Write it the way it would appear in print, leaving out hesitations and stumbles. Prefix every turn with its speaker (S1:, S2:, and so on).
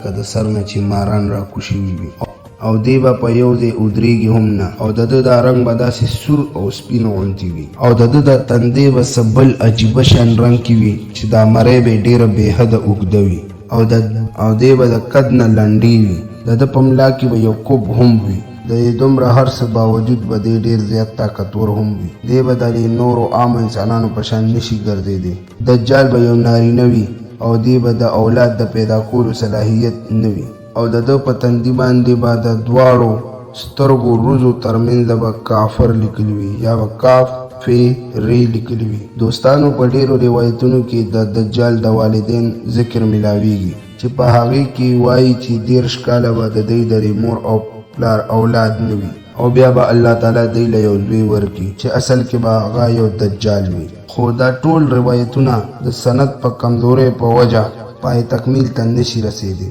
S1: که د سر نه چې ماران را کوشوي وي او دی به په یو ځای ودرېږي هم نه او د ده دا رنګ به داسې سور او سپین غوندې وي او د ده د تندې به څه بل عجیبه شان رنګ کې وي چې دا مرۍ به یې ډېره بېحده اوږده وي او دی به د قد نه لنډې وي د ده په ملا کې به یو کوب هم وي د دې دومره هر څه باوجود به دی ډېر زیات طاقتور هم وي دی به د نورو عامو انسانانو په شان نشي ګرځېدی دجال به یو نارینه وي او دی به د اولاد د پیدا کولو صلاحیت نه وي او د ده په تندي باندې به د دواړو سترګو روزو ترمنځ به کافر لیکلی وي یا به کاف فی ری لیکلی وي دوستانو په ډېرو روایتونو کې د دجال د والدین ذکر ملاویږي چې په هغې کې وایي چې 30 کاله به د دوی د مور او پلار اولاد نه وي او بیا به الله تعالی دوی له یو لوی ورکړي چې اصل کې به هغه یو دجال وي خو دا ټول روایتونه د سند په کمزورۍ په وجه پای تکمیل ته نشي رسېدی